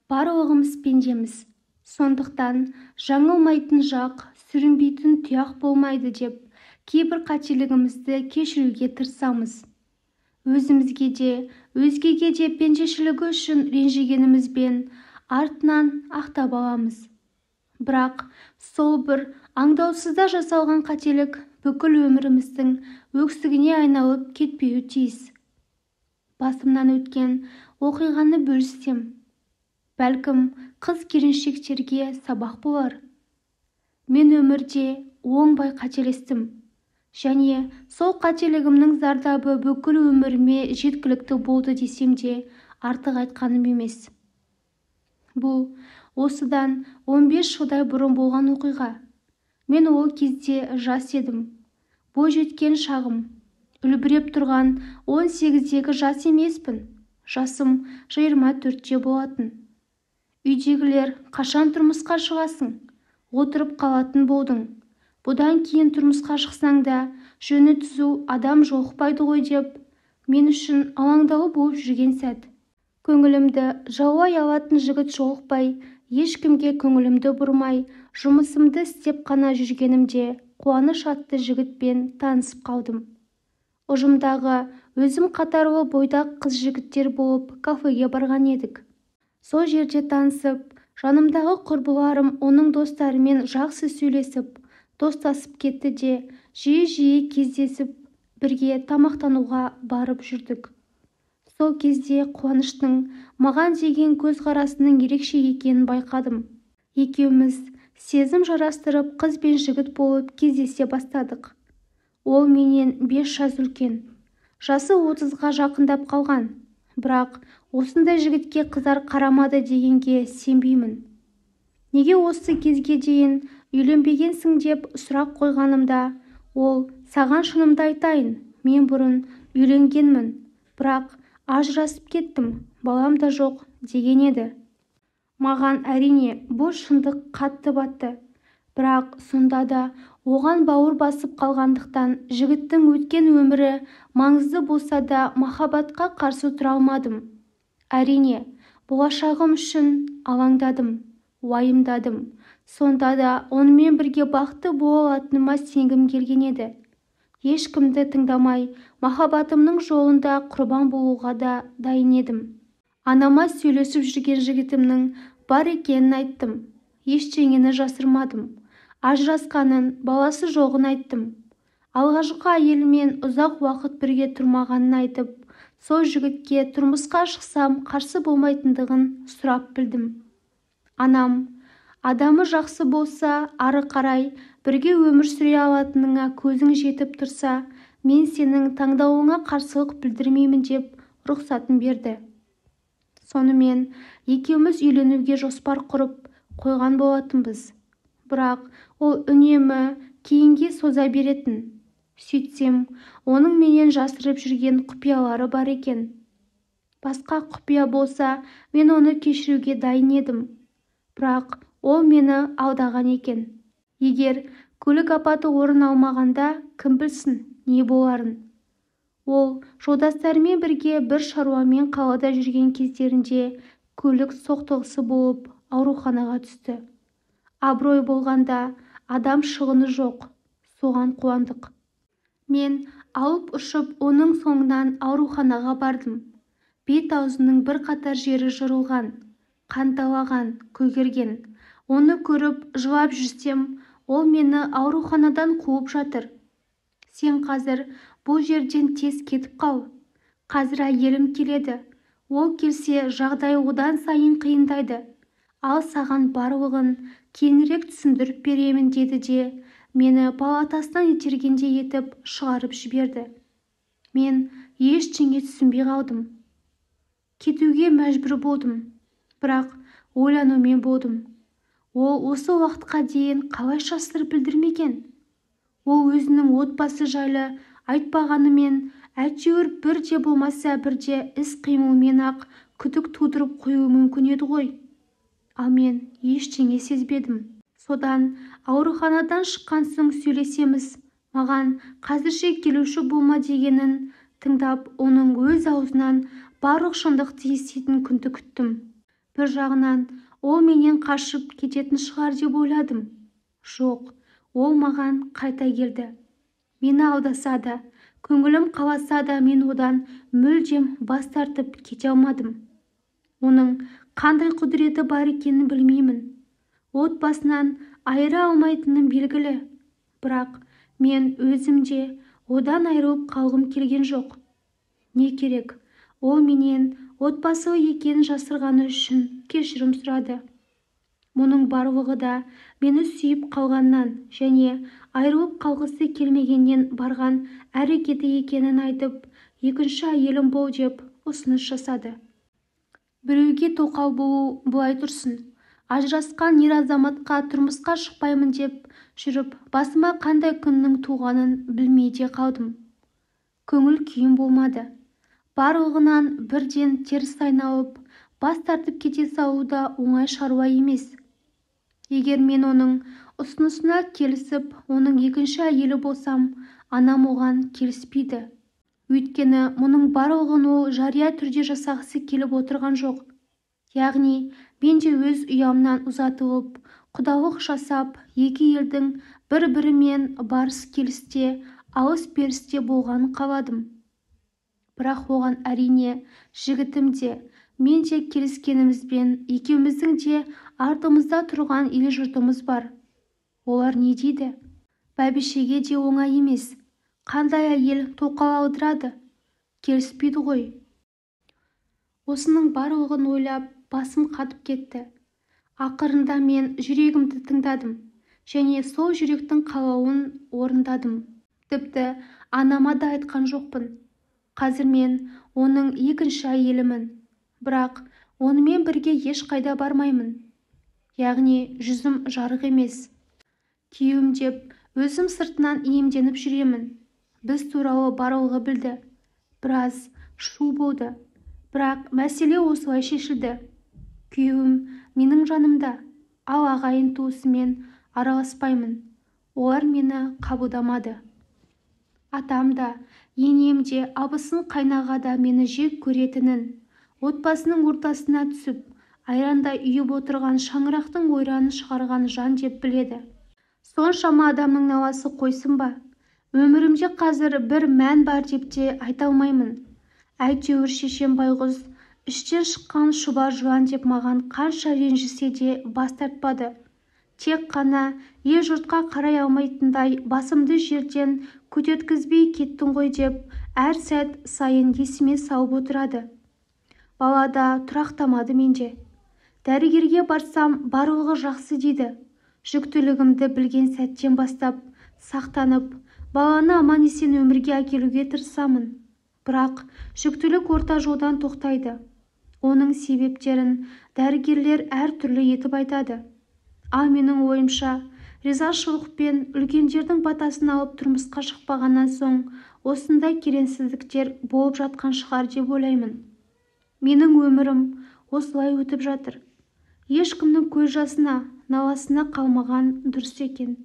Барлығымыз пендеміз. Сондықтан жаңылмайтын жақ, сүрінбейтін тұяқ болмайды деп, кейбір қателігімізді кешіруге тырысамыз. Өзімізге де, өзгеге де пендешілігі үшін ренжігенімізбен артынан ақтап аламыз. Бірақ сол бір аңдаусызда жасалған қателік бүкіл өміріміздің өксігіне айналып кетпеуі тиіс. Басымнан өткен оқиғаны бөліссем, бәлкім қыз-келіншектерге сабақ болар. Мен өмірде оңбай қателестім, және сол қателігімнің зардабы бүкіл өміріме жеткілікті болды десем де артық айтқаным емес. Бұл осыдан 15 жылдай бұрын болған оқиға. Мен ол кезде жас едім. Бой жеткен шағым. Үлбіреп тұрған 18-дегі жас емеспін. Жасым 24-те болатын. Үйдегілер қашан тұрмысқа шығасың? Отырып қалатын болдың. Бұдан кейін тұрмысқа шықсаң да жөні түзу адам жоқпайды ғой деп, мен үшін алаңдаулы болып жүрген сәт. Көңілімді жаулай алатын жігіт жолықпай, ешкімге көңілімді бұрмай, жұмысымды істеп қана жүргенімде қуаныш атты жігітпен танысып қалдым. Ұжымдағы өзім қатарлы бойдақ қыз-жігіттер болып кафеге барған едік. Сол жерде танысып, жанымдағы құрбыларым оның достарымен жақсы сөйлесіп, достасып кетті де, жиі-жиі кездесіп, бірге тамақтануға барып жүрдік. Сол кезде қуаныштың маған деген көзқарасының ерекше екенін байқадым. Екеуміз сезім жарастырып қыз бен жігіт болып кездесе бастадық. Ол менен 5 жас үлкен. Жасы 30-ға жақындап қалған. Бірақ осындай жігітке қызар қарамады дегенге сенбеймін. Неге осы кезге дейін үйленбегенсің деп сұрақ қойғанымда, ол саған шынымды айтайын, мен бұрын үйленгенмін, бірақ ажырасып кеттім, балам да жоқ деген еді. Маған әрине бұл шындық қатты батты. Бірақ сонда да оған бауыр басып қалғандықтан жігіттің өткен өмірі маңызды болса да махаббатқа қарсы тұра алмадым. Әрине, болашағым үшін алаңдадым, уайымдадым. Сонда да онымен бірге бақытты бола алатыныма сенгім келген еді. Ешкімді тыңдамай, махаббатымның жолында құрбан болуға да дайын едім. Анама сөйлесіп жүрген жігітімнің бар екенін айттым. Ештеңені жасырмадым. Ажырасқанын, баласы жоғын айттым. Алғашқы әйелімен ұзақ уақыт бірге тұрмағанын айтып, сол жігітке тұрмысқа шықсам қарсы болмайтындығын сұрап білдім. Анам, адамы жақсы болса, ары қарай бірге өмір сүре алатыныңа көзің жетіп тұрса, мен сенің таңдауыңа қарсылық білдірмеймін деп рұқсатын берді. Сонымен екеуміз үйленуге жоспар құрып қойған болатынбыз. Бірақ ол үнемі кейінге соза беретін. Сөйтсем, оның менен жасырып жүрген құпиялары бар екен. Басқа құпия болса, мен оны кешіруге дайын едім. Бірақ ол мені алдаған екен. Егер көлік апаты орын алмағанда, кім білсін, не боларын. Ол жолдастарымен бірге бір шаруамен қалада жүрген кездерінде көлік соқтығысы болып ауруханаға түсті. Абырой болғанда адам шығыны жоқ, соған қуандық. Мен алып ұшып оның соңынан ауруханаға бардым. Бет-аузының бірқатар жері жырылған, қанталаған, көгерген. Оны көріп жылап жүрсем, ол мені ауруханадан қуып жатыр. Сен қазір бұл жерден тез кетіп қал. Қазір әйелім келеді. Ол келсе, жағдай одан сайын қиындайды. Ал саған барлығын кеңірек түсіндіріп беремін деді де, мені палатасынан itергендей етіп шығарып жіберді. Мен ештеңе түсінбей қалдым. Кетуге мәжбүр болдым. Бірақ ойланумен болдым. Ол осы уақытқа дейін қалайша сыр білдірмеген? Ол өзінің отбасы жайлы айтпағанымен, әйтеуір бірде болмаса бірде іс-қимылмен ақ күдік тудырып қоюы мүмкін еді ғой. Ал мен ештеңе сезбедім. Содан ауруханадан шыққан соң сөйлесеміз, маған қазірше келуші болма дегенін тыңдап, оның өз аузынан барлық шындықты еститін күнді күттім. Бір жағынан ол менен қашып кететін шығар деп ойладым. Жоқ, ол маған қайта келді. Мені алдаса да, көңілім қаласа да мен одан мүлдем бас тартып кете алмадым. Оның қандай құдіреті бар екенін білмеймін. Отбасынан айыра алмайтыным белгілі. Бірақ мен өзімде одан айырылып қалғым келген жоқ. Не керек? Ол менен отбасылы екенін жасырғаны үшін кешірім сұрады. Мұның барлығы да мені сүйіп қалғаннан және айырылып қалғысы келмегеннен барған әрекеті екенін айтып, екінші әйелім бол деп ұсыныс жасады. Біреуге тоқал болу былай тұрсын. Ажырасқан ер азаматқа тұрмысқа шықпаймын деп жүріп, басыма қандай күннің туғанын білмей де қалдым. Көңіл күйім болмады. Барлығынан бірден теріс айналып, бас тартып кете салу да оңай шаруа емес. Егер мен оның ұсынысына келісіп, оның екінші әйелі болсам, анам оған келіспейді. Өйткені мұның барлығын ол жария түрде жасағысы келіп отырған жоқ. Яғни, мен де өз ұямнан ұзатылып, құдалық жасап, екі елдің бір-бірімен барыс-келісте, алыс-берісте болғанын қаладым. Бірақ оған әрине жігітім де, мен де келіскенімізбен екеуміздің де артымызда тұрған ел-жұртымыз бар. Олар не дейді? Бәйбішеге де оңай емес. Қандай әйел тоқал алдырады? Келіспейді ғой. Осының барлығын ойлап, басым қатып кетті. Ақырында мен жүрегімді тыңдадым және сол жүректің қалауын орындадым. Тіпті анама да айтқан жоқпын. Қазір мен оның екінші әйелімін. Бірақ онымен бірге ешқайда бармаймын. Яғни жүзім жарық емес. Күйеуім деп өзім сыртынан иемденіп жүремін. Біз туралы барлығы білді. Біраз шу болды. Бірақ мәселе осылай шешілді. Күйеуім менің жанымда, ал ағайын туысымен араласпаймын. Олар мені қабылдамады. Атам да, енем де, абысын қайнаға да мені жек көретінін, отбасының ортасына түсіп, айрандай үйіп отырған шаңырақтың ойранын шығарған жан деп біледі. Соншама адамның наласы қойсын ба? Өмірімде қазір бір мән бар деп те айта алмаймын. Әйтеуір шешем байғұс іштен шыққан шұбар жылан деп маған қанша ренжісе де бас тартпады. Тек қана ел-жұртқа қарай алмайтындай басымды жерден көтерткізбей кеттің ғой деп әр сәт сайын есіме салып отырады. Бала да тұрақтамады менде. Дәрігерге барсам барлығы жақсы дейді. Жүктілігімді білген сәттен бастап сақтанып, баланы аман-есен өмірге әкелуге тырысамын. Бірақ жүктілік орта жолдан тоқтайды. Оның себептерін дәрігерлер әр түрлі етіп айтады. Ал менің ойымша, ризашылықпен үлкендердің батасын алып тұрмысқа шықпағаннан соң осындай келеңсіздіктер болып жатқан шығар деп ойлаймын. Менің өмірім осылай өтіп жатыр. Ешкімнің көз жасына, наласына қалмаған дұрыс екен.